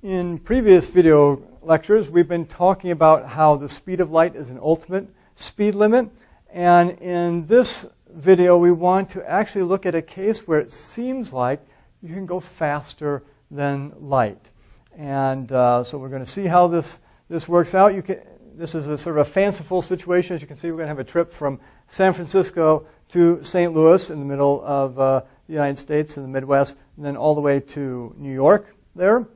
In previous video lectures, we've been talking about how the speed of light is an ultimate speed limit. And in this video, we want to actually look at a case where it seems like you can go faster than light. And so we're going to see how this works out. This is a sort of a fanciful situation. As you can see, we're going to have a trip from San Francisco to St. Louis in the middle of the United States in the Midwest, and then all the way to New York there.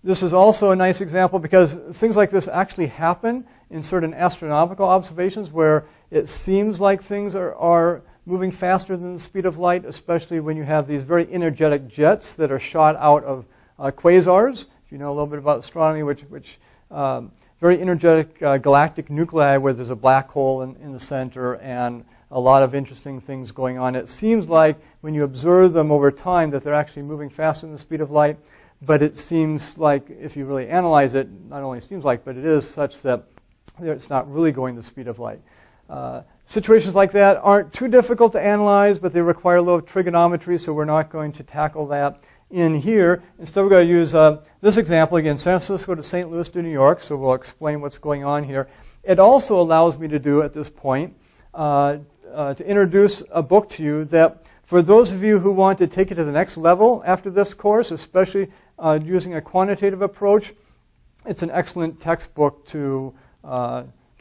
This is also a nice example because things like this actually happen in certain astronomical observations where it seems like things are moving faster than the speed of light, especially when you have these very energetic jets that are shot out of quasars. If you know a little bit about astronomy, which very energetic galactic nuclei where there's a black hole in the center and a lot of interesting things going on. It seems like when you observe them over time that they're actually moving faster than the speed of light, but it seems like if you really analyze it, not only seems like, but it is such that it's not really going the speed of light. Situations like that aren't too difficult to analyze, but they require a little trigonometry, so we're not going to tackle that in here. Instead, we're going to use this example, again, San Francisco to St. Louis to New York, so we'll explain what's going on here. It also allows me to do, at this point, to introduce a book to you that for those of you who want to take it to the next level after this course, especially using a quantitative approach, it's an excellent textbook to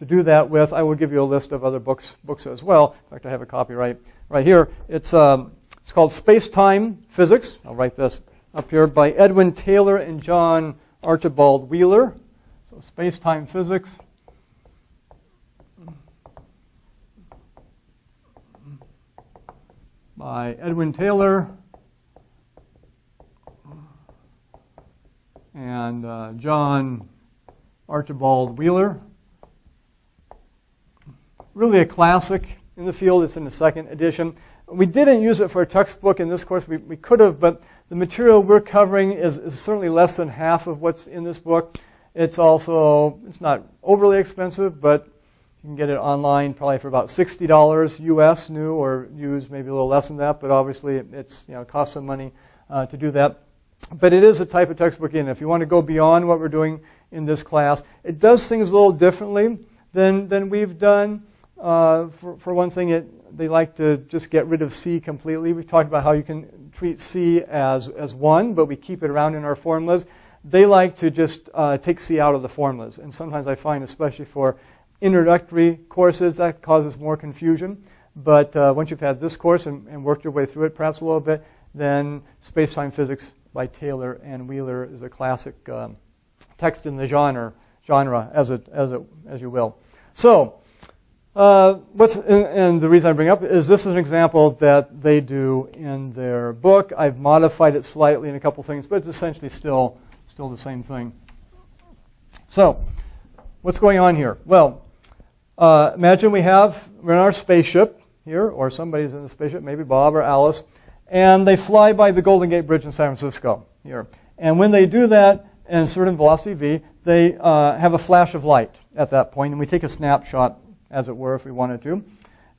do that with. I will give you a list of other books as well. In fact, I have a copy right here. It's called Space-Time Physics. I'll write this up here, by Edwin Taylor and John Archibald Wheeler. So Space-Time Physics. By Edwin Taylor and John Archibald Wheeler. Really a classic in the field. It's in the second edition. We didn't use it for a textbook in this course. We could have, but the material we're covering is certainly less than half of what's in this book. It's not overly expensive, but you can get it online probably for about $60 US new, or used maybe a little less than that, but obviously it costs some money to do that. But it is a type of textbook, and if you want to go beyond what we're doing in this class, it does things a little differently than we've done. For one thing, they like to just get rid of C completely. We've talked about how you can treat C as one, but we keep it around in our formulas. They like to just take C out of the formulas, and sometimes I find, especially for introductory courses, that causes more confusion. But once you've had this course and worked your way through it perhaps a little bit, then Space-Time Physics by Taylor and Wheeler is a classic text in the genre as you will. So, and the reason I bring up is this is an example that they do in their book. I've modified it slightly in a couple things, but it's essentially still the same thing. So, what's going on here? Well, imagine we're in our spaceship here, or somebody's in the spaceship, maybe Bob or Alice, and they fly by the Golden Gate Bridge in San Francisco here. And when they do that, in a certain velocity v, they have a flash of light at that point, and we take a snapshot, as it were, if we wanted to.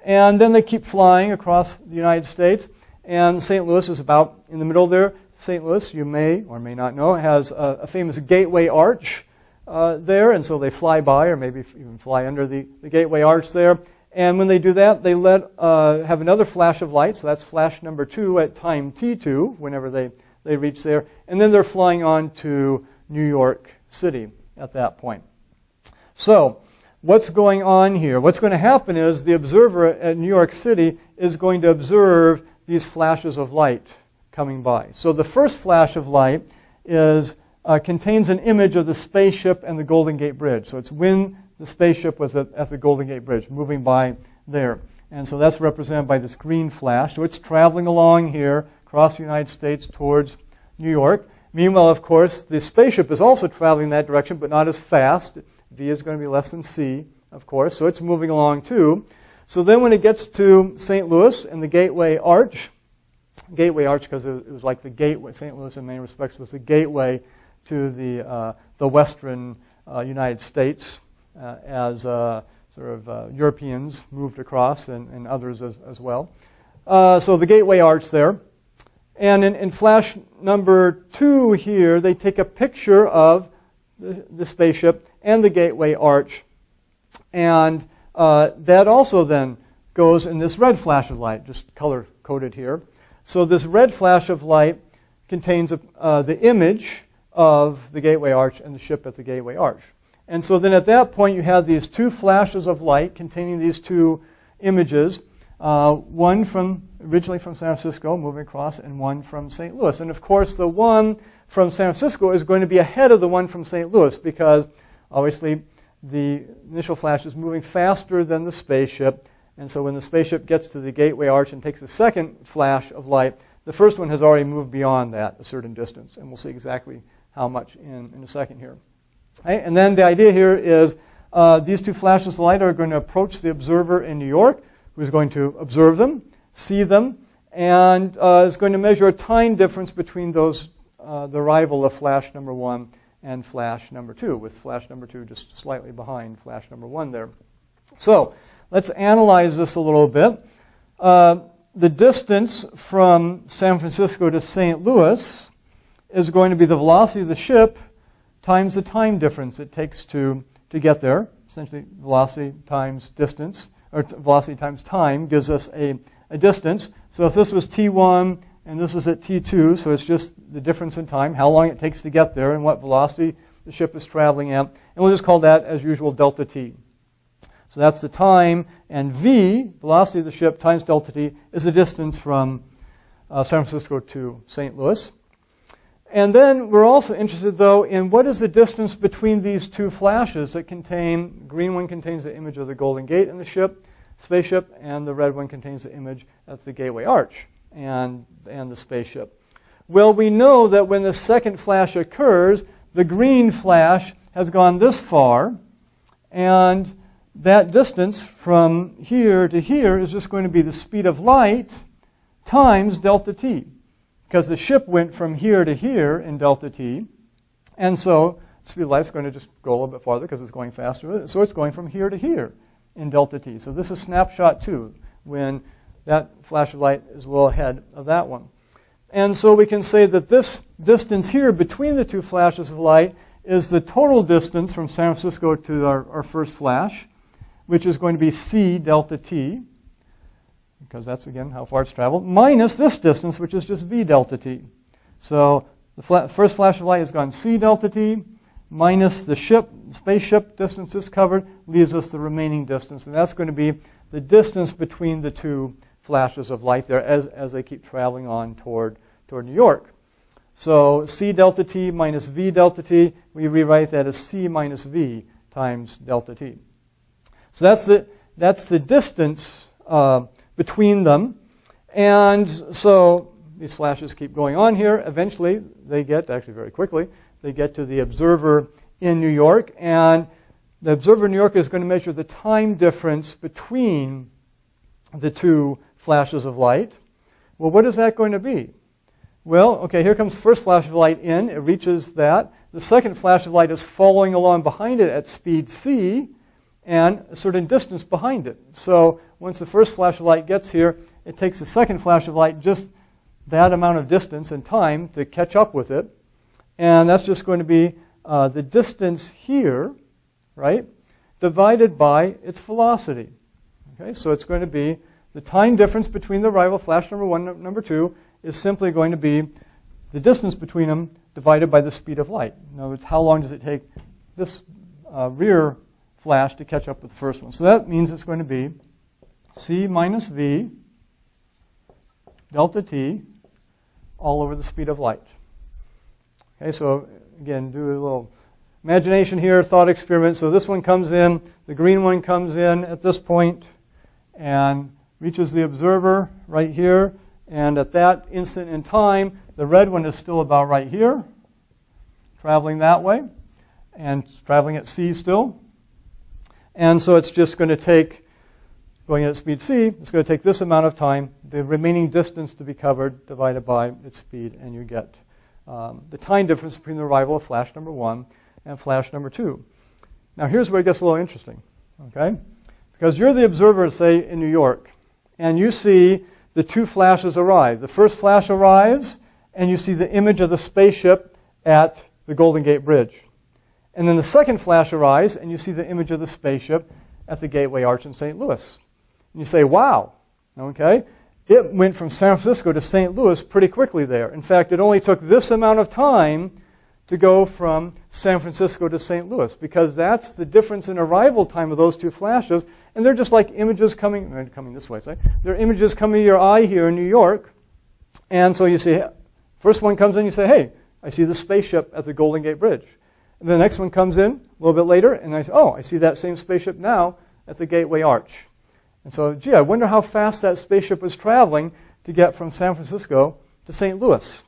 And then they keep flying across the United States, and St. Louis is about in the middle there. St. Louis, you may or may not know, has a famous gateway arch there, and so they fly by, or maybe even fly under the gateway arch there. And when they do that, they have another flash of light, so that's flash number 2 at time t2, whenever they reach there. And then they're flying on to New York City at that point. So, what's going on here? What's going to happen is the observer at New York City is going to observe these flashes of light coming by. So the first flash of light contains an image of the spaceship and the Golden Gate Bridge. So it's when the spaceship was at the Golden Gate Bridge, moving by there. And so that's represented by this green flash. So it's traveling along here across the United States towards New York. Meanwhile, of course, the spaceship is also traveling that direction, but not as fast. V is going to be less than C, of course, so it's moving along too. So then when it gets to St. Louis and the gateway arch because it was like the gateway, St. Louis in many respects was the gateway to the western United States as Europeans moved across and others as well. So the gateway arch there. And in flash number 2 here, they take a picture of the spaceship and the gateway arch. And that also then goes in this red flash of light, just color-coded here. So this red flash of light contains the image of the gateway arch and the ship at the gateway arch. And so then at that point you have these 2 flashes of light containing these 2 images, one originally from San Francisco moving across and one from St. Louis. And of course the one from San Francisco is going to be ahead of the one from St. Louis because obviously the initial flash is moving faster than the spaceship. And so when the spaceship gets to the gateway arch and takes a second flash of light, the first one has already moved beyond that a certain distance. And we'll see exactly how much in a second here. Okay? And then the idea here is these 2 flashes of light are going to approach the observer in New York, who's going to observe them, see them, and is going to measure a time difference between those, the arrival of flash number 1 and flash number 2, with flash number 2 just slightly behind flash number 1 there. So let's analyze this a little bit. The distance from San Francisco to St. Louis is going to be the velocity of the ship times the time difference it takes to get there. Essentially, velocity times distance, or velocity times time gives us a distance. So if this was t1 and this was at t2, so it's just the difference in time, how long it takes to get there and what velocity the ship is traveling at. And we'll just call that, as usual, delta t. So that's the time, and v, velocity of the ship, times delta t, is the distance from San Francisco to St. Louis. And then we're also interested, though, in what is the distance between these 2 flashes that contain, the green one contains the image of the Golden Gate in the spaceship, and the red one contains the image of the Gateway Arch and the spaceship. Well, we know that when the second flash occurs, the green flash has gone this far, and that distance from here to here is just going to be the speed of light times delta t. Because the ship went from here to here in delta t, and so the speed of light is going to just go a little bit farther because it's going faster. So it's going from here to here in delta t. So this is snapshot 2, when that flash of light is a little ahead of that one. And so we can say that this distance here between the 2 flashes of light is the total distance from San Francisco to our first flash, which is going to be c delta t, because that's, again, how far it's traveled, minus this distance, which is just v delta t. So the first flash of light has gone c delta t, minus the spaceship distance that's covered, leaves us the remaining distance. And that's going to be the distance between the 2 flashes of light there as they keep traveling on toward New York. So c delta t minus v delta t, we rewrite that as c minus v times delta t. So that's the distance between them. And so these flashes keep going on here. Eventually, they get, actually very quickly, they get to the observer in New York. And the observer in New York is going to measure the time difference between the 2 flashes of light. Well, what is that going to be? Well, okay, here comes the first flash of light in. It reaches that. The second flash of light is following along behind it at speed c and a certain distance behind it. So once the first flash of light gets here, it takes the second flash of light just that amount of distance and time to catch up with it. And that's just going to be the distance here, right, divided by its velocity. Okay, so it's going to be the time difference between the arrival flash number 1 and number 2 is simply going to be the distance between them divided by the speed of light. In other words, how long does it take this rear flash to catch up with the first one? So that means it's going to be c minus v delta t all over the speed of light. Okay, so again, do a little imagination here, thought experiment. So this one comes in, the green one comes in at this point and reaches the observer right here. And at that instant in time, the red one is still about right here, traveling that way, and it's traveling at c still. And so it's just going to take, going at speed c, it's going to take this amount of time, the remaining distance to be covered, divided by its speed, and you get the time difference between the arrival of flash number 1 and flash number 2. Now here's where it gets a little interesting, okay? Because you're the observer, say, in New York, and you see the 2 flashes arrive. The first flash arrives and you see the image of the spaceship at the Golden Gate Bridge. And then the second flash arrives, and you see the image of the spaceship at the Gateway Arch in St. Louis. And you say, wow, okay? It went from San Francisco to St. Louis pretty quickly there. In fact, it only took this amount of time to go from San Francisco to St. Louis, because that's the difference in arrival time of those two flashes. And they're just like images coming this way, say. They're images coming to your eye here in New York. And so you see, first one comes in, you say, hey, I see the spaceship at the Golden Gate Bridge. And the next one comes in a little bit later, and I say, oh, I see that same spaceship now at the Gateway Arch. And so, gee, I wonder how fast that spaceship was traveling to get from San Francisco to St. Louis.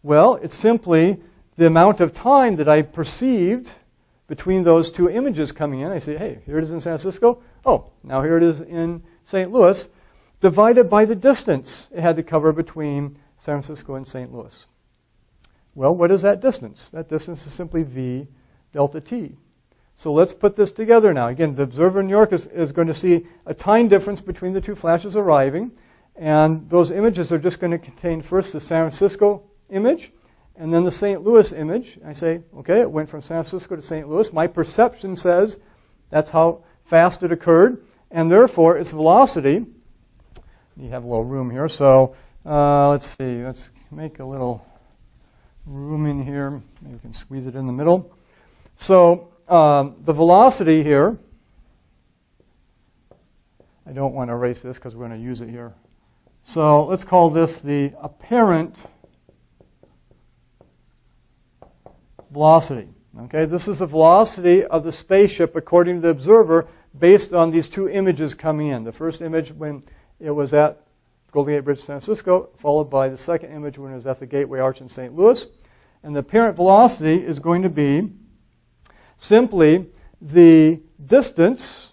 Well, it's simply the amount of time that I perceived between those two images coming in. I say, hey, here it is in San Francisco. Oh, now here it is in St. Louis, divided by the distance it had to cover between San Francisco and St. Louis. Well, what is that distance? That distance is simply v delta t. So let's put this together now. Again, the observer in New York is going to see a time difference between the two flashes arriving. And those images are just going to contain first the San Francisco image and then the St. Louis image. I say, okay, it went from San Francisco to St. Louis. My perception says that's how fast it occurred. And therefore, its velocity, you have a little room here. So let's see. Let's make a little room in here. Maybe we can squeeze it in the middle. So the velocity here, I don't want to erase this because we're going to use it here. So let's call this the apparent velocity. Okay, this is the velocity of the spaceship according to the observer based on these two images coming in. The first image when it was at Golden Gate Bridge, San Francisco, followed by the second image when it was at the Gateway Arch in St. Louis. And the apparent velocity is going to be simply the distance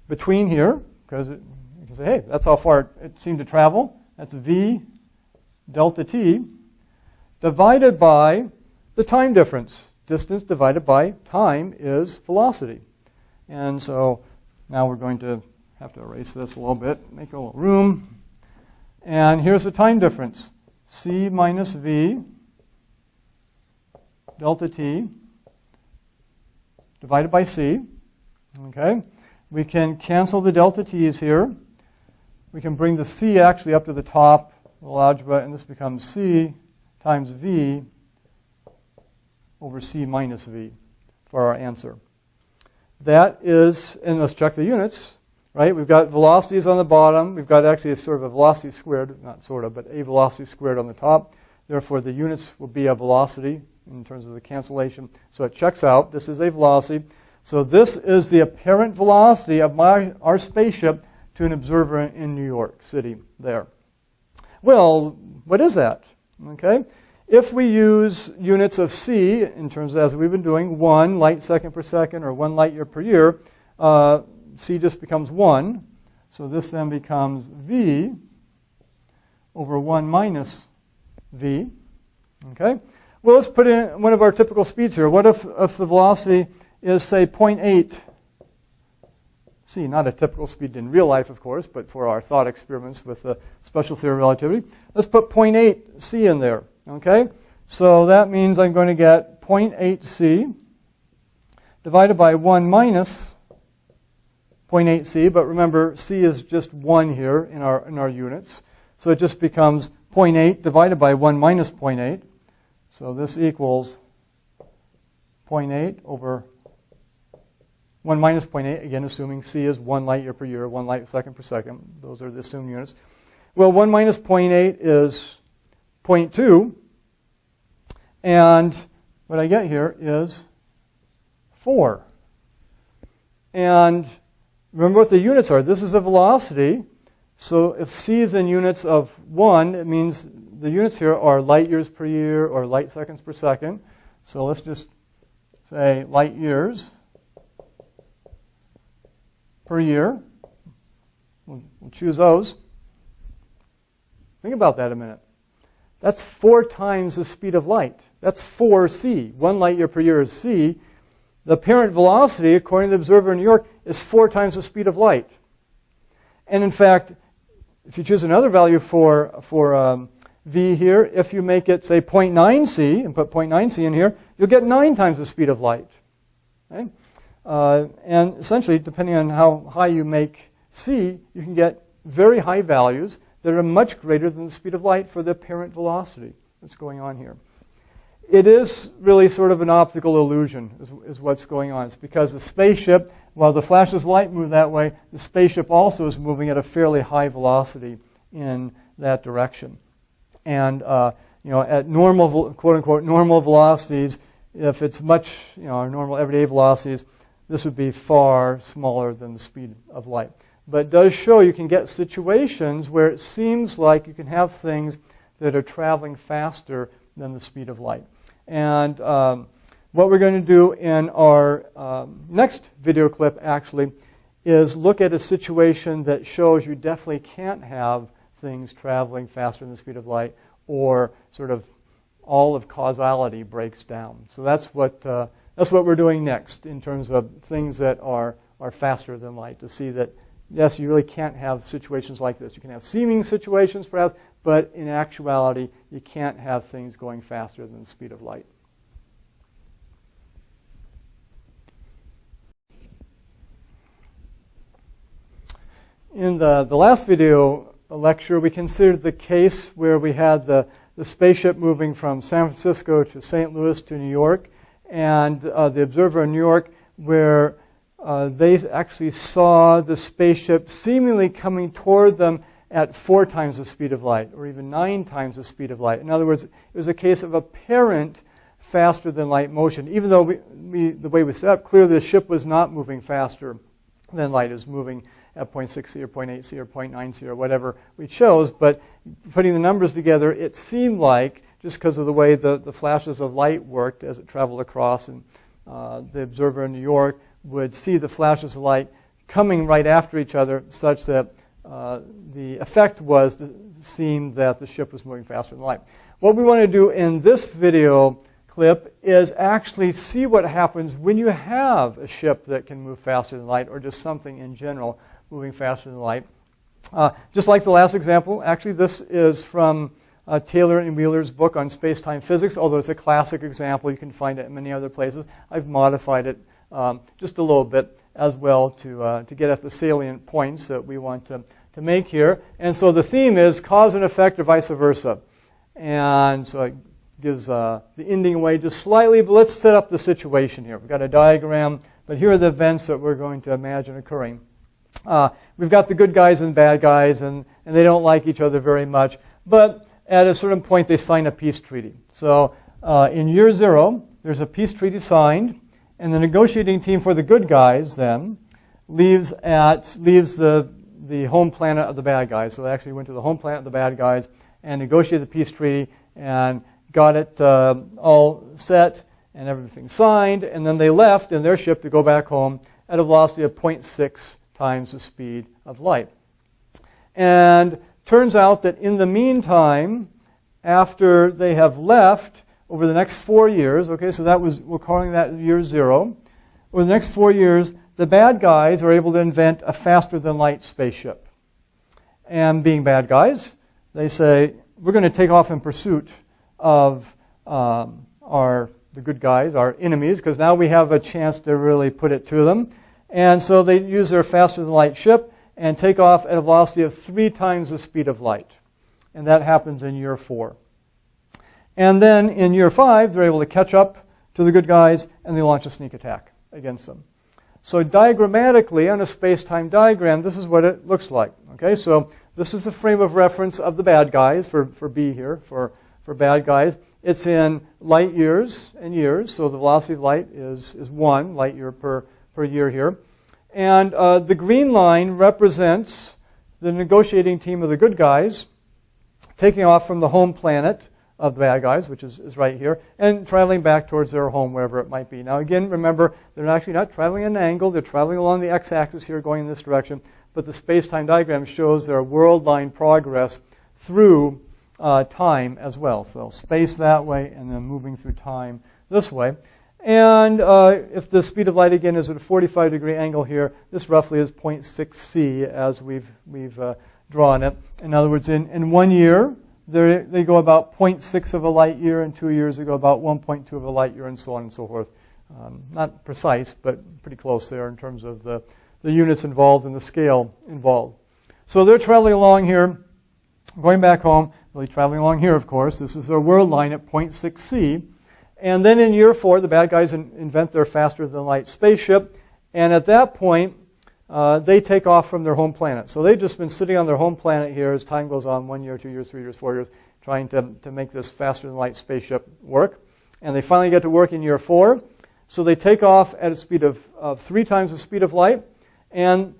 between here, because you can say, hey, that's how far it seemed to travel. That's v delta t divided by the time difference. Distance divided by time is velocity. And so now we're going to have to erase this a little bit, make a little room. And here's the time difference. C minus v delta t divided by c. Okay? We can cancel the delta t's here. We can bring the c actually up to the top of the algebra, and this becomes c times v over c minus v for our answer. That is, and let's check the units, right? We've got velocities on the bottom. We've got actually a sort of a velocity squared, not sort of, but a velocity squared on the top. Therefore, the units will be a velocity in terms of the cancellation. So it checks out. This is a velocity. So this is the apparent velocity of our spaceship to an observer in New York City there. Well, what is that? Okay. If we use units of c, in terms of, as we've been doing, 1 light second per second or 1 light year per year, c just becomes 1. So this then becomes v over 1 minus v. Okay? Well, let's put in one of our typical speeds here. What if the velocity is, say, 0.8 c? Not a typical speed in real life, of course, but for our thought experiments with the special theory of relativity. Let's put 0.8 c in there. Okay? So that means I'm going to get 0.8 c divided by 1 minus 0.8 c. But remember, c is just 1 here in our units. So it just becomes 0.8 divided by 1 minus 0.8. So this equals 0.8 over 1 minus 0.8, again assuming c is 1 light year per year, 1 light second per second. Those are the assumed units. Well, 1 minus 0.8 is 0.2. And what I get here is 4. And remember what the units are. This is the velocity. So if c is in units of 1, it means the units here are light years per year or light seconds per second. So let's just say light years per year. We'll choose those. Think about that a minute. That's 4 times the speed of light. That's 4c. 1 light year per year is c. The apparent velocity, according to the observer in New York, is 4 times the speed of light. And in fact, if you choose another value for v here. If you make it, say, 0.9 c, and put 0.9 c in here, you'll get 9 times the speed of light. Okay? And essentially, depending on how high you make c, you can get very high values that are much greater than the speed of light for the apparent velocity that's going on here. It is really sort of an optical illusion is what's going on. It's because the spaceship, while the flashes of light move that way, the spaceship also is moving at a fairly high velocity in that direction. And at normal, quote-unquote, normal velocities, if it's much, normal everyday velocities, this would be far smaller than the speed of light. But it does show you can get situations where it seems like you can have things that are traveling faster than the speed of light. And what we're going to do in our next video clip, actually, is look at a situation that shows you definitely can't have things traveling faster than the speed of light, or sort of all of causality breaks down. So that's what we're doing next in terms of things that are faster than light, to see that, yes, you really can't have situations like this. You can have seeming situations, perhaps, but in actuality, you can't have things going faster than the speed of light. In the last video lecture, we considered the case where we had the spaceship moving from San Francisco to St. Louis to New York, and the observer in New York, where they actually saw the spaceship seemingly coming toward them at 4 times the speed of light, or even 9 times the speed of light. In other words, it was a case of apparent faster than light motion, even though the way we set up, clearly the ship was not moving faster than light. It was moving at 0.6 c or 0.8 c or 0.9 c or whatever we chose, but putting the numbers together, it seemed like, just because of the way the flashes of light worked as it traveled across, and the observer in New York would see the flashes of light coming right after each other, such that the effect was to seem that the ship was moving faster than light. What we want to do in this video clip is actually see what happens when you have a ship that can move faster than light, or just something in general moving faster than light. Just like the last example, actually this is from Taylor and Wheeler's book on space-time physics, although it's a classic example. You can find it in many other places. I've modified it just a little bit as well to get at the salient points that we want to make here. And so the theme is cause and effect or vice versa. And so it gives the ending away just slightly, but let's set up the situation here. We've got a diagram, but here are the events that we're going to imagine occurring. We've got the good guys and bad guys, and they don't like each other very much. But at a certain point, they sign a peace treaty. So in year 0, there's a peace treaty signed, and the negotiating team for the good guys then leaves the home planet of the bad guys. So they actually went to the home planet of the bad guys and negotiated the peace treaty and got it all set and everything signed, and then they left in their ship to go back home at a velocity of 0.6 times the speed of light. And turns out that in the meantime, after they have left, over the next 4 years, okay, so we're calling that year 0. Over the next 4 years, the bad guys are able to invent a faster-than-light spaceship. And being bad guys, they say, we're going to take off in pursuit of the good guys, our enemies, because now we have a chance to really put it to them. And so they use their faster-than-light ship and take off at a velocity of 3 times the speed of light. And that happens in year 4. And then in year 5, they're able to catch up to the good guys, and they launch a sneak attack against them. So diagrammatically, on a space-time diagram, this is what it looks like. Okay, so this is the frame of reference of the bad guys for B here, for bad guys. It's in light years and years, so the velocity of light is 1 light year per year here. And the green line represents the negotiating team of the good guys taking off from the home planet of the bad guys, which is right here, and traveling back towards their home, wherever it might be. Now again, remember, they're actually not traveling at an angle. They're traveling along the x-axis here, going in this direction. But the space-time diagram shows their world line progress through time as well. So they'll space that way and then moving through time this way. And if the speed of light, again, is at a 45-degree angle here, this roughly is 0.6 c as we've drawn it. In other words, in 1 year, they go about 0.6 of a light year. In 2 years, they go about 1.2 of a light year, and so on and so forth. Not precise, but pretty close there in terms of the units involved and the scale involved. So they're traveling along here, going back home, really traveling along here, of course. This is their world line at 0.6 C. And then in year 4, the bad guys invent their faster-than-light spaceship. And at that point, they take off from their home planet. So they've just been sitting on their home planet here as time goes on, 1 year, 2 years, 3 years, 4 years, trying to make this faster-than-light spaceship work. And they finally get to work in year 4. So they take off at a speed of 3 times the speed of light. And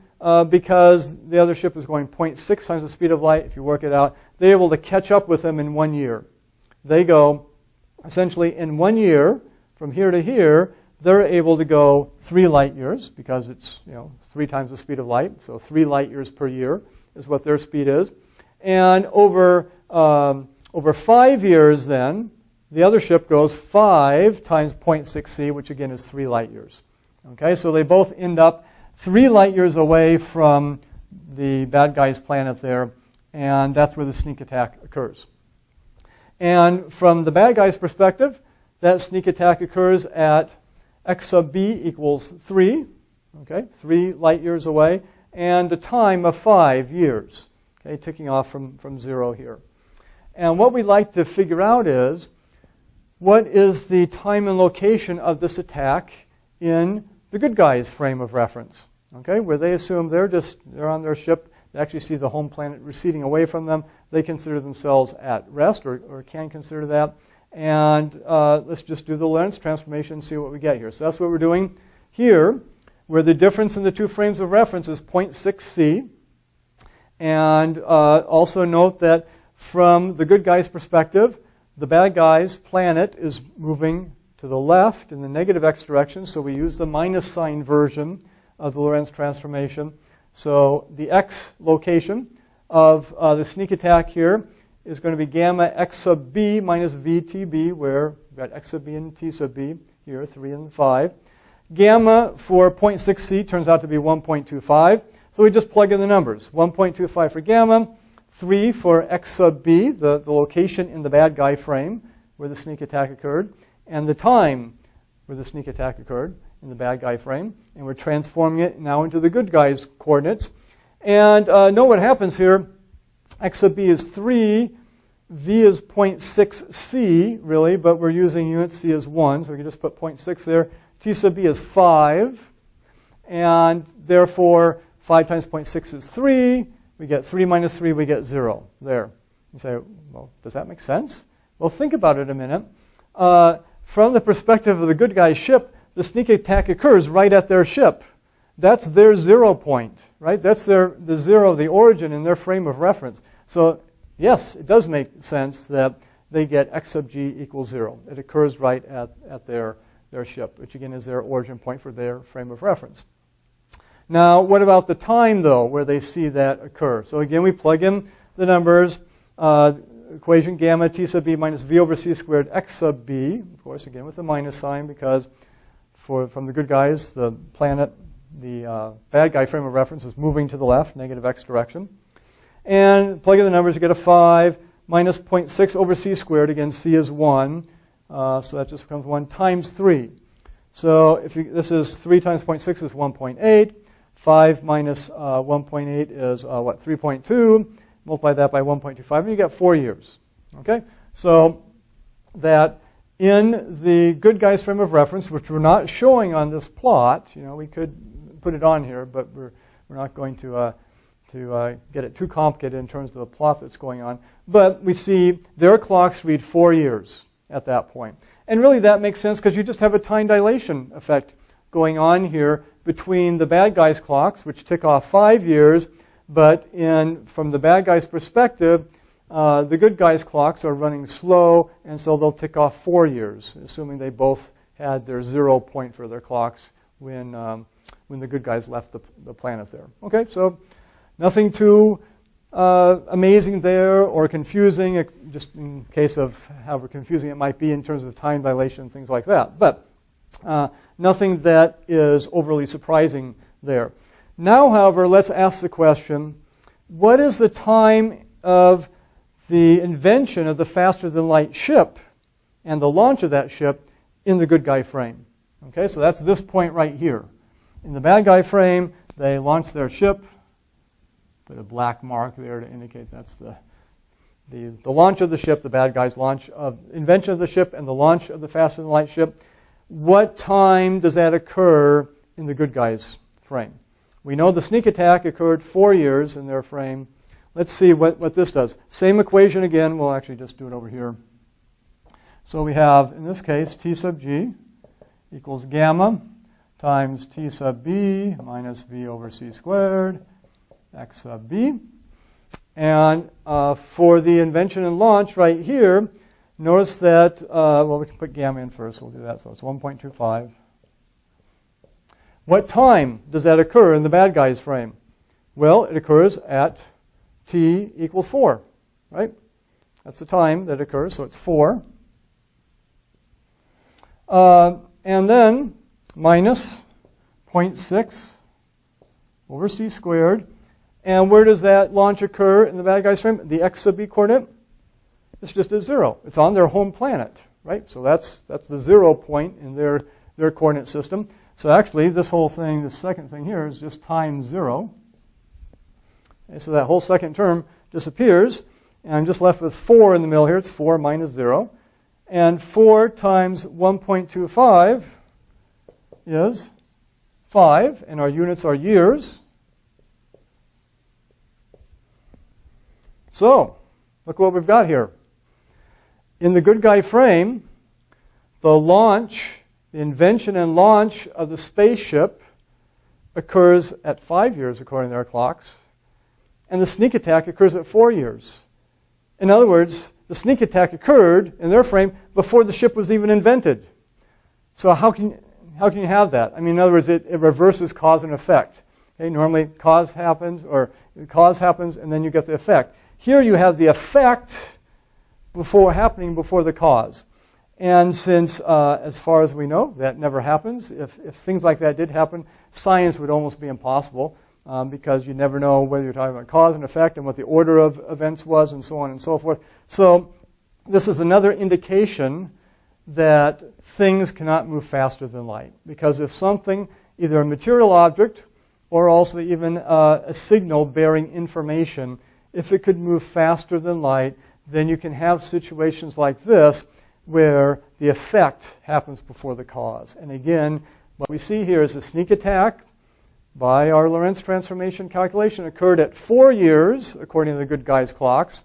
because the other ship is going 0.6 times the speed of light, if you work it out, they're able to catch up with them in 1 year. They go, essentially, in 1 year, from here to here, they're able to go 3 light years, because it's 3 times the speed of light. So 3 light years per year is what their speed is. And over 5 years, then, the other ship goes 5 times 0.6 C, which again is 3 light years. Okay, so they both end up 3 light years away from the bad guy's planet there, and that's where the sneak attack occurs. And from the bad guy's perspective, that sneak attack occurs at x sub b equals 3, okay, 3 light years away, and a time of 5 years, okay, ticking off from 0 here. And what we'd like to figure out is, what is the time and location of this attack in the good guy's frame of reference? Okay, where they assume they're on their ship, they actually see the home planet receding away from them, they consider themselves at rest, or can consider that. And let's just do the Lorentz transformation and see what we get here. So that's what we're doing here, where the difference in the 2 frames of reference is 0.6 C. And also note that from the good guy's perspective, the bad guy's planet is moving to the left in the negative x direction, so we use the minus sign version of the Lorentz transformation. So the x location of the sneak attack here is going to be gamma x sub b minus vtb, where we've got x sub b and t sub b here, 3 and 5. Gamma for 0.6 C turns out to be 1.25. So we just plug in the numbers. 1.25 for gamma, 3 for x sub b, the location in the bad guy frame where the sneak attack occurred, and the time where the sneak attack occurred in the bad guy frame. And we're transforming it now into the good guy's coordinates. And note what happens here. X sub b is 3, v is 0.6 C, really, but we're using unit C as 1, so we can just put 0.6 there. T sub b is 5, and therefore 5 times 0.6 is 3. We get 3 minus 3, we get 0 there. You say, well, does that make sense? Well, think about it a minute. From the perspective of the good guy's ship, the sneak attack occurs right at their ship. That's their 0 point, right? That's the 0, the origin in their frame of reference. So, yes, it does make sense that they get x sub g equals 0. It occurs right at their ship, which again is their origin point for their frame of reference. Now, what about the time, though, where they see that occur? So again, we plug in the numbers. Equation gamma t sub b minus v over c squared x sub b, of course, again with the minus sign, because from the good guys, the planet, the bad guy frame of reference is moving to the left, negative x direction. And plug in the numbers, you get a 5 minus 0.6 over c squared. Again, c is 1, so that just becomes 1 times 3. So if this is 3 times 0.6 is 1.8. 5 minus 1.8 is, 3.2. Multiply that by 1.25, and you get 4 years. Okay? So that in the good guy's frame of reference, which we're not showing on this plot, we could put it on here, but we're not going to get it too complicated in terms of the plot that's going on. But we see their clocks read 4 years at that point. And really that makes sense because you just have a time dilation effect going on here between the bad guy's clocks, which tick off 5 years, but from the bad guy's perspective, the good guy's clocks are running slow, and so they'll tick off 4 years, assuming they both had their 0 point for their clocks when the good guys left the planet there. Okay, so nothing too amazing there or confusing, just in case of however confusing it might be in terms of time dilation and things like that. But nothing that is overly surprising there. Now, however, let's ask the question, what is the time of the invention of the faster-than-light ship and the launch of that ship in the good guy frame. Okay, so that's this point right here. In the bad guy frame, they launch their ship. Put a black mark there to indicate that's the launch of the ship, the bad guy's launch of invention of the ship and the launch of the faster-than-light ship. What time does that occur in the good guy's frame? We know the sneak attack occurred 4 years in their frame. Let's see what this does. Same equation again. We'll actually just do it over here. So we have, in this case, T sub G equals gamma times T sub B minus V over C squared, X sub B. And for the invention and launch right here, notice that, well, we can put gamma in first. We'll do that. So it's 1.25. What time does that occur in the bad guy's frame? Well, it occurs at T equals 4, right? That's the time that occurs, so it's 4. And then minus 0.6 over C squared. And where does that launch occur in the bad guy's frame? The X sub B coordinate? It's just at 0. It's on their home planet, right? So that's the 0 point in their coordinate system. So actually, this whole thing, the second thing here, is just times 0. Okay, so that whole second term disappears. And I'm just left with 4 in the middle here. It's 4 minus 0. And 4 times 1.25 is 5. And our units are years. So, look what we've got here. In the good guy frame, the launch, the invention and launch of the spaceship occurs at 5 years according to their clocks, and the sneak attack occurs at 4 years. In other words, the sneak attack occurred in their frame before the ship was even invented. So how can you have that? I mean, in other words, it reverses cause and effect. Okay, normally cause happens, and then you get the effect. Here you have the effect happening before the cause. And since, as far as we know, that never happens, if things like that did happen, science would almost be impossible because you never know whether you're talking about cause and effect and what the order of events was and so on and so forth. So this is another indication that things cannot move faster than light. Because if something, either a material object or also even a signal bearing information, if it could move faster than light, then you can have situations like this where the effect happens before the cause. And again, what we see here is a sneak attack by our Lorentz transformation calculation occurred at 4 years, according to the good guy's clocks.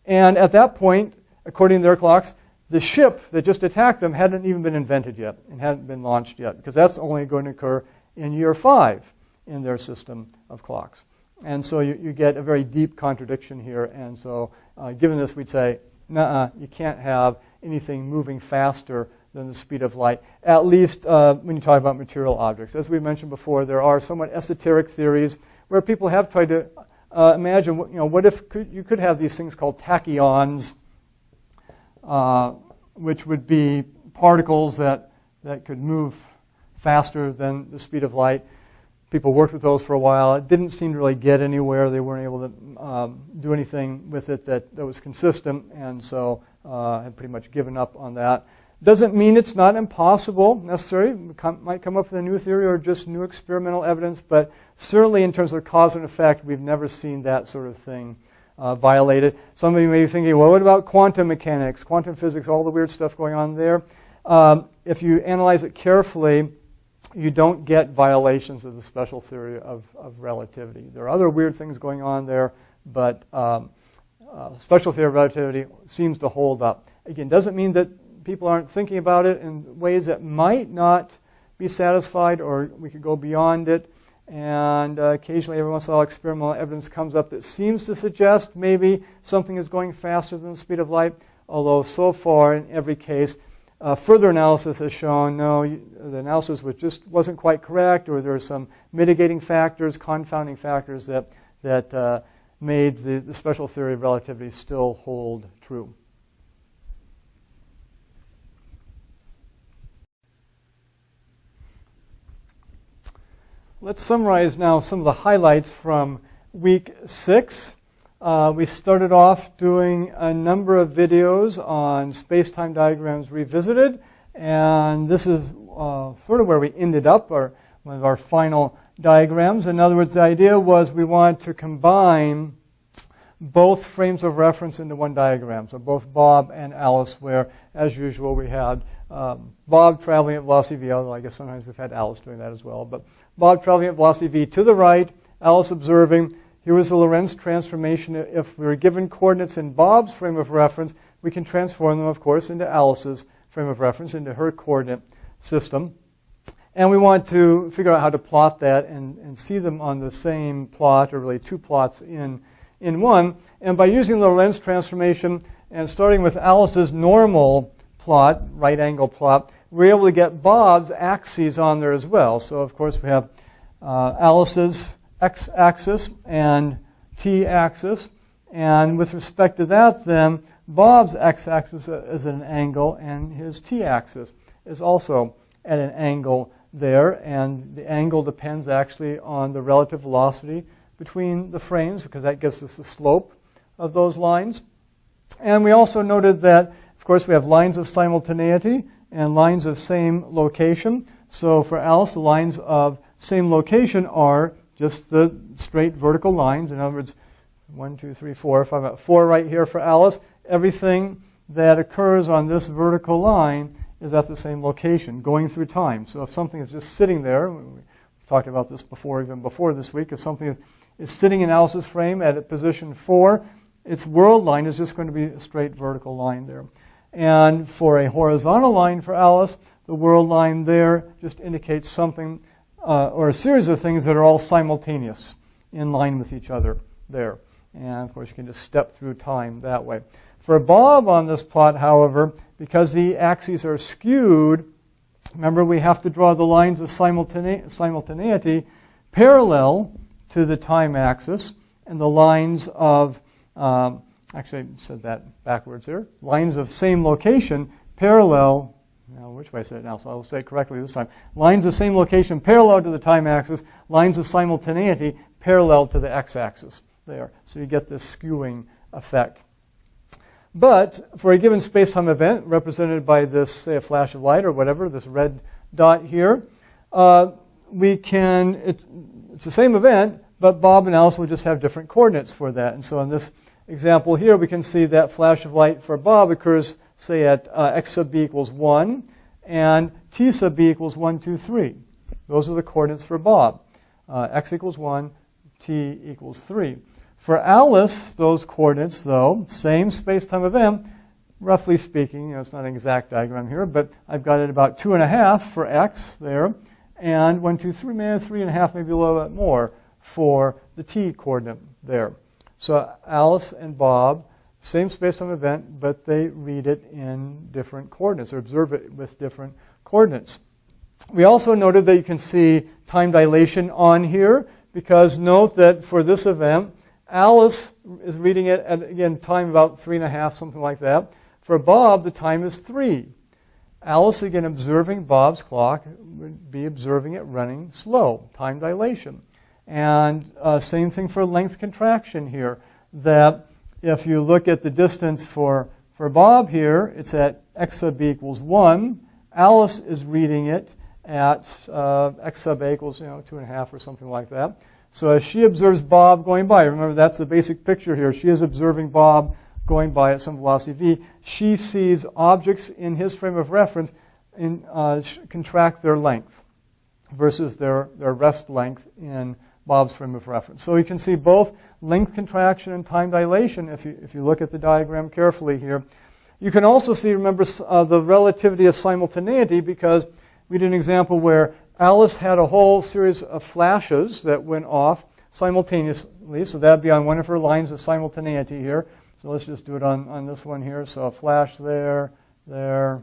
And at that point, according to their clocks, the ship that just attacked them hadn't even been invented yet and hadn't been launched yet, because that's only going to occur in year 5 in their system of clocks. And so you get a very deep contradiction here. And so given this, we'd say, nuh-uh, you can't have anything moving faster than the speed of light, at least when you talk about material objects. As we mentioned before, there are somewhat esoteric theories where people have tried to imagine, what if you could have these things called tachyons, which would be particles that could move faster than the speed of light. People worked with those for a while. It didn't seem to really get anywhere. They weren't able to do anything with it that was consistent, and so had pretty much given up on that. Doesn't mean it's not impossible necessarily. Might come up with a new theory or just new experimental evidence, but certainly in terms of cause and effect, we've never seen that sort of thing violated. Somebody may be thinking, well, what about quantum mechanics, quantum physics, all the weird stuff going on there? If you analyze it carefully, you don't get violations of the special theory of relativity. There are other weird things going on there, but special theory of relativity seems to hold up. Again, doesn't mean that people aren't thinking about it in ways that might not be satisfied, or we could go beyond it. And occasionally, every once in a while, experimental evidence comes up that seems to suggest maybe something is going faster than the speed of light, although so far, in every case, further analysis has shown, no, the analysis just wasn't quite correct, or there are some mitigating factors, confounding factors that made the special theory of relativity still hold true. Let's summarize now some of the highlights from week 6. we started off doing a number of videos on space-time diagrams revisited, and this is sort of where we ended up, one of our final diagrams. In other words, the idea was we wanted to combine both frames of reference into one diagram, so both Bob and Alice, where, as usual, we had Bob traveling at velocity v, although I guess sometimes we've had Alice doing that as well, but Bob traveling at velocity v to the right, Alice observing. Here was the Lorentz transformation. If we were given coordinates in Bob's frame of reference, we can transform them, of course, into Alice's frame of reference, into her coordinate system. And we want to figure out how to plot that and see them on the same plot, or really two plots in one. And by using the Lorentz transformation and starting with Alice's normal plot, right angle plot, we're able to get Bob's axes on there as well. So, of course, we have Alice's x-axis and t-axis. And with respect to that, then, Bob's x-axis is at an angle, and his t-axis is also at an angle there. And the angle depends actually on the relative velocity between the frames, because that gives us the slope of those lines. And we also noted that, of course, we have lines of simultaneity and lines of same location. So for Alice, the lines of same location are just the straight vertical lines. In other words, 1, 2, 3, 4. If I've got 4 right here for Alice, everything that occurs on this vertical line is at the same location, going through time. So if something is just sitting there, we've talked about this before, even before this week, if something is sitting in Alice's frame at position 4, its world line is just going to be a straight vertical line there. And for a horizontal line for Alice, the world line there just indicates something or a series of things that are all simultaneous in line with each other there. And of course, you can just step through time that way. For Bob on this plot, however, because the axes are skewed, remember we have to draw the lines of simultaneity parallel to the time axis, and the lines of, actually I said that backwards here, lines of same location parallel, now which way I said it now, so I'll say it correctly this time, lines of same location parallel to the time axis, lines of simultaneity parallel to the x-axis there. So you get this skewing effect. But for a given space-time event, represented by this, say, a flash of light or whatever, this red dot here, we can, it's the same event, but Bob and Alice will just have different coordinates for that. And so in this example here, we can see that flash of light for Bob occurs, say, at x sub b equals 1, and t sub b equals 1, 2, 3. Those are the coordinates for Bob. X equals 1, t equals 3. For Alice, those coordinates, though, same space-time event, roughly speaking, it's not an exact diagram here, but I've got it about 2.5 for x there, and 1, 2, 3, maybe 3.5, maybe a little bit more for the t coordinate there. So Alice and Bob, same space-time event, but they read it in different coordinates, or observe it with different coordinates. We also noted that you can see time dilation on here, because note that for this event, Alice is reading it at, again, time about 3.5, something like that. For Bob, the time is 3. Alice, again, observing Bob's clock, would be observing it running slow, time dilation. And same thing for length contraction here, that if you look at the distance for Bob here, it's at x sub b equals 1. Alice is reading it at x sub a equals 2.5 or something like that. So as she observes Bob going by, remember that's the basic picture here. She is observing Bob going by at some velocity v. She sees objects in his frame of reference contract their length versus their rest length in Bob's frame of reference. So you can see both length contraction and time dilation if you look at the diagram carefully here. You can also see, remember, the relativity of simultaneity, because we did an example where Alice had a whole series of flashes that went off simultaneously, so that would be on one of her lines of simultaneity here. So let's just do it on this one here. So a flash there, and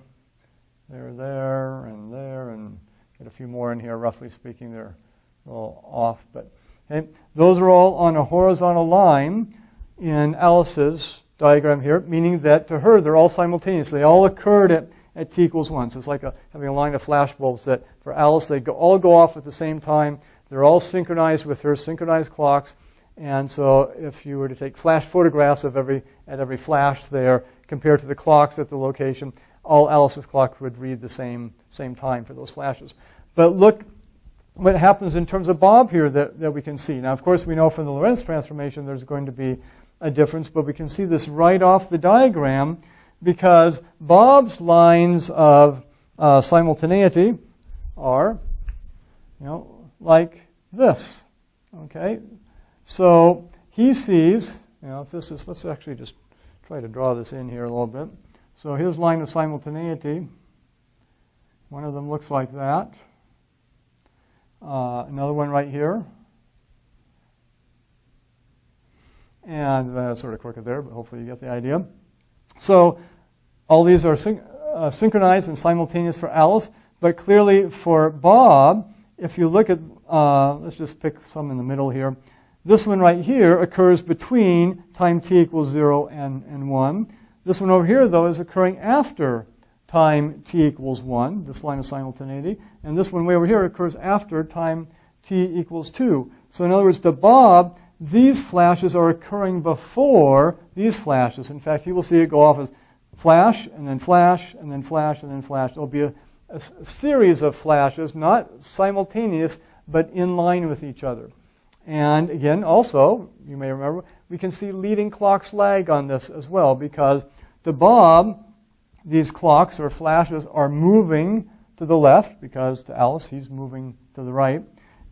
get a few more in here, roughly speaking. They're a little off, but okay. Those are all on a horizontal line in Alice's diagram here, meaning that to her they're all simultaneous. They all occurred at t equals 1. So it's like having a line of flash bulbs that for Alice they all go off at the same time. They're all synchronized with her synchronized clocks, And so if you were to take flash photographs of every flash there compared to the clocks at the location, all Alice's clocks would read the same time for those flashes. But look what happens in terms of Bob here that we can see. Now, of course, we know from the Lorentz transformation there's going to be a difference, but we can see this right off the diagram because Bob's lines of simultaneity are, like this. Okay, so he sees, if this is, let's actually just try to draw this in here a little bit. So his line of simultaneity, one of them looks like that. Another one right here. And sort of crooked there, but hopefully you get the idea. So all these are synchronized and simultaneous for Alice, but clearly for Bob, if you look at, let's just pick some in the middle here. This one right here occurs between time t equals 0 and 1. This one over here, though, is occurring after time t equals 1, this line of simultaneity. And this one way over here occurs after time t equals 2. So in other words, to Bob, these flashes are occurring before these flashes. In fact, you will see it go off as flash, and then flash, and then flash, and then flash. There'll be a series of flashes, not simultaneous, but in line with each other. And again, also, you may remember, we can see leading clocks lag on this as well, because to Bob, these clocks or flashes are moving to the left, because to Alice, he's moving to the right.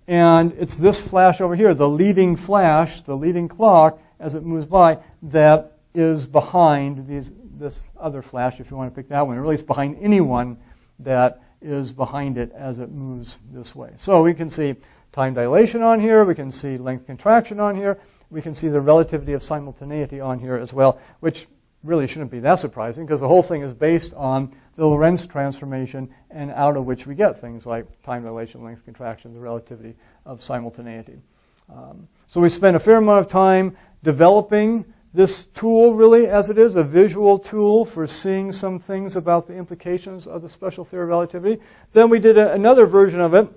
And it's this flash over here, the leading flash, the leading clock, as it moves by, that is behind this other flash, if you want to pick that one. Or at least behind any one that is behind it as it moves this way. So we can see time dilation on here, we can see length contraction on here, we can see the relativity of simultaneity on here as well, which really shouldn't be that surprising because the whole thing is based on the Lorentz transformation, and out of which we get things like time dilation, length contraction, the relativity of simultaneity. So we spent a fair amount of time developing this tool, really, as it is, a visual tool for seeing some things about the implications of the special theory of relativity. Then we did another version of it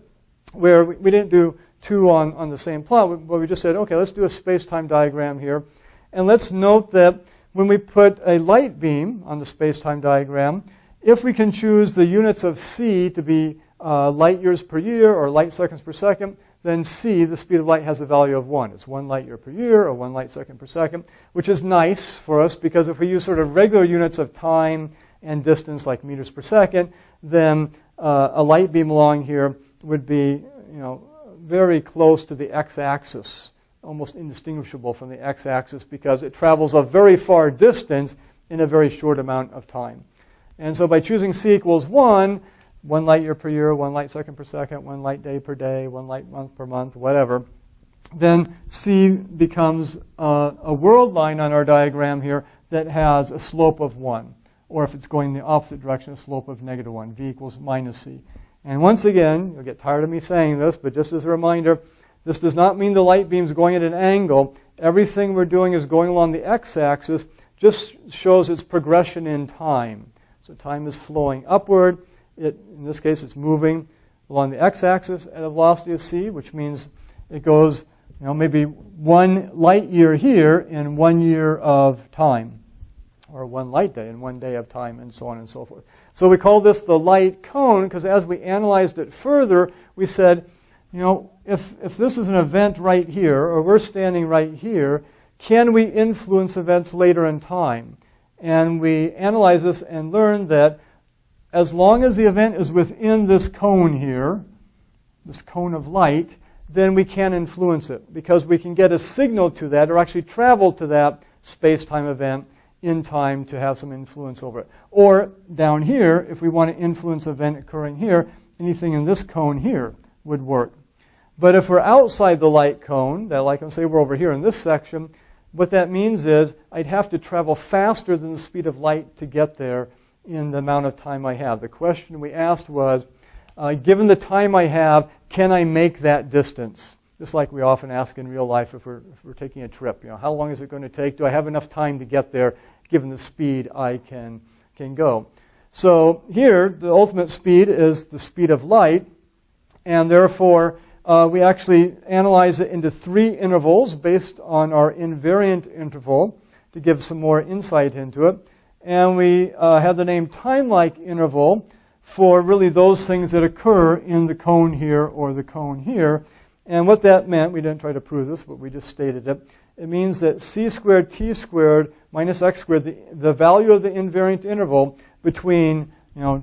where we didn't do two on the same plot, but we just said, okay, let's do a space-time diagram here. And let's note that when we put a light beam on the space-time diagram, if we can choose the units of c to be light years per year or light seconds per second, then c, the speed of light, has a value of 1. It's 1 light year per year or 1 light second per second, which is nice for us because if we use sort of regular units of time and distance like meters per second, then a light beam along here would be, very close to the x-axis, almost indistinguishable from the x-axis because it travels a very far distance in a very short amount of time. And so by choosing c equals 1 light year per year, 1 light second per second, 1 light day per day, 1 light month per month, whatever, then c becomes a world line on our diagram here that has a slope of 1. Or if it's going in the opposite direction, a slope of -1, v equals minus c. And once again, you'll get tired of me saying this, but just as a reminder, this does not mean the light beam's going at an angle. Everything we're doing is going along the x-axis, just shows its progression in time. So time is flowing upward. In this case, it's moving along the x-axis at a velocity of c, which means it goes, maybe 1 light year here in 1 year of time, or 1 light day in 1 day of time, and so on and so forth. So we call this the light cone because as we analyzed it further, we said, if this is an event right here, or we're standing right here, can we influence events later in time? And we analyzed this and learned that as long as the event is within this cone here, this cone of light, then we can influence it because we can get a signal to that or actually travel to that space-time event in time to have some influence over it. Or down here, if we want to influence an event occurring here, anything in this cone here would work. But if we're outside the light cone, say we're over here in this section, what that means is I'd have to travel faster than the speed of light to get there in the amount of time I have. The question we asked was, given the time I have, can I make that distance? Just like we often ask in real life if we're taking a trip. How long is it going to take? Do I have enough time to get there given the speed I can go? So here, the ultimate speed is the speed of light, and therefore we actually analyze it into 3 intervals based on our invariant interval to give some more insight into it. And we have the name time-like interval for really those things that occur in the cone here or the cone here. And what that meant, we didn't try to prove this, but we just stated it. It means that c squared t squared minus x squared, the value of the invariant interval between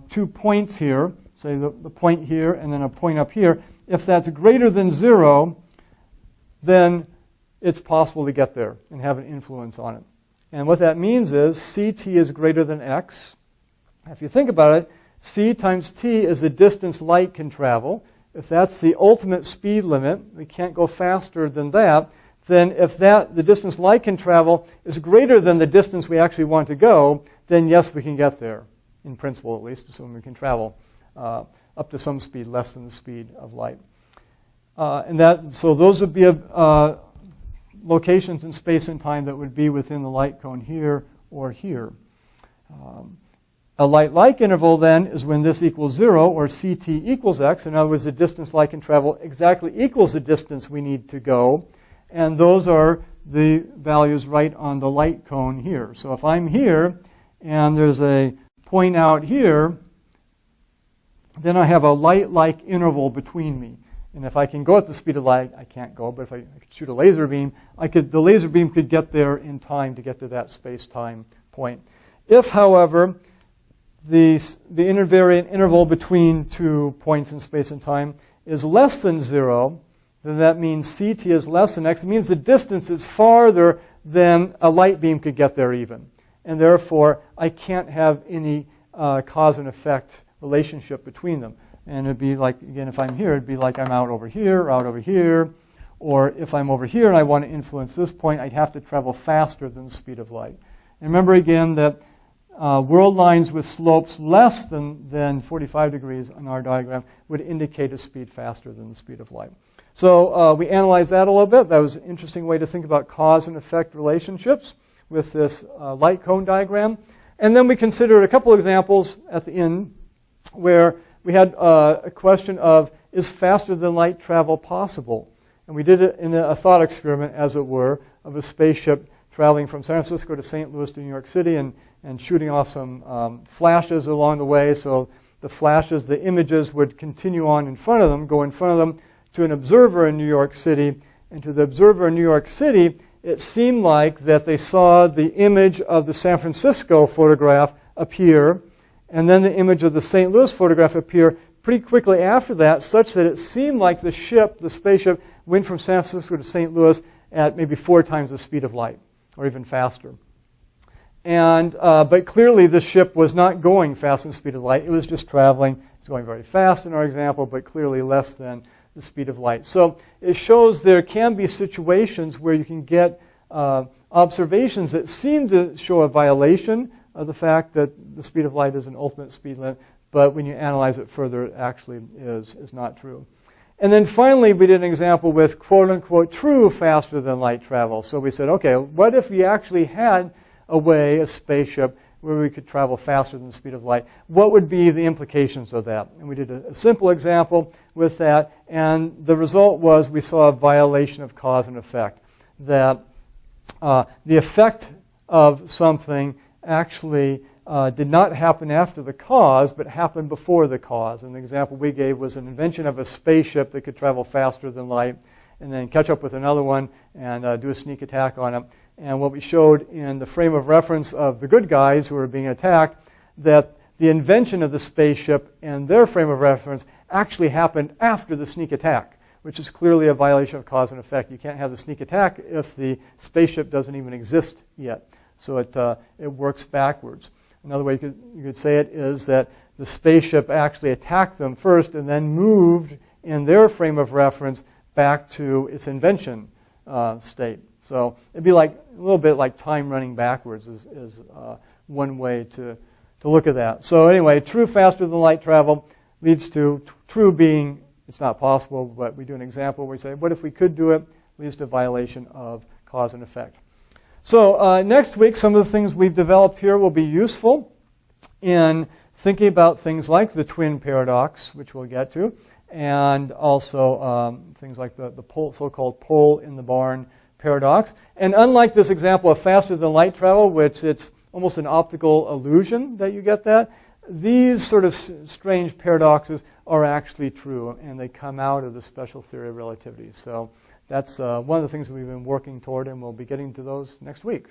2 points here, say the point here and then a point up here, if that's greater than 0, then it's possible to get there and have an influence on it. And what that means is ct is greater than x. If you think about it, c times t is the distance light can travel. If that's the ultimate speed limit, we can't go faster than that, then if the distance light can travel is greater than the distance we actually want to go, then yes, we can get there, in principle at least, assuming we can travel up to some speed less than the speed of light. So those would be locations in space and time that would be within the light cone here or here. A light-like interval then is when this equals 0 or ct equals x. In other words, the distance light can travel exactly equals the distance we need to go. And those are the values right on the light cone here. So if I'm here and there's a point out here, then I have a light-like interval between me. And if I can go at the speed of light, I can't go, but if I could shoot a laser beam, the laser beam could get there in time to get to that space-time point. If, however, the invariant interval between 2 points in space and time is less than 0, then that means ct is less than x. It means the distance is farther than a light beam could get there even. And therefore, I can't have any cause and effect relationship between them. And it'd be like, again, if I'm here, it'd be like I'm out over here, or out over here. Or if I'm over here and I want to influence this point, I'd have to travel faster than the speed of light. And remember again that world lines with slopes less than 45 degrees on our diagram would indicate a speed faster than the speed of light. So we analyzed that a little bit. That was an interesting way to think about cause and effect relationships with this light cone diagram. And then we considered a couple examples at the end where we had a question of, is faster than light travel possible? And we did it in a thought experiment, as it were, of a spaceship traveling from San Francisco to St. Louis to New York City and shooting off some flashes along the way. So the flashes, the images would continue on in front of them, go in front of them to an observer in New York City. And to the observer in New York City, it seemed like that they saw the image of the San Francisco photograph appear, and then the image of the St. Louis photograph appear pretty quickly after that, such that it seemed like the spaceship, went from San Francisco to St. Louis at maybe 4 times the speed of light, or even faster. And but clearly the ship was not going fast than the speed of light. It was just traveling. It was going very fast in our example, but clearly less than the speed of light. So it shows there can be situations where you can get observations that seem to show a violation of the fact that the speed of light is an ultimate speed limit, but when you analyze it further, it actually is not true. And then finally, we did an example with quote-unquote true faster than light travel. So we said, okay, what if we actually had a spaceship, where we could travel faster than the speed of light? What would be the implications of that? And we did a simple example with that, and the result was we saw a violation of cause and effect, that the effect of something actually did not happen after the cause, but happened before the cause. And the example we gave was an invention of a spaceship that could travel faster than light, and then catch up with another one and do a sneak attack on it. And what we showed in the frame of reference of the good guys who were being attacked, that the invention of the spaceship and their frame of reference actually happened after the sneak attack, which is clearly a violation of cause and effect. You can't have the sneak attack if the spaceship doesn't even exist yet. So it works backwards. Another way you could say it is that the spaceship actually attacked them first and then moved in their frame of reference back to its invention state. So it'd be like a little bit like time running backwards is one way to look at that. So anyway, true faster than light travel leads to true being it's not possible, but we do an example where we say, what if we could do it? Leads to violation of cause and effect. So next week, some of the things we've developed here will be useful in thinking about things like the twin paradox, which we'll get to, and also things like the so-called pole in the barn paradox. And unlike this example of faster than light travel, which it's almost an optical illusion that you get that, these sort of strange paradoxes are actually true, and they come out of the special theory of relativity. So that's one of the things that we've been working toward, and we'll be getting to those next week.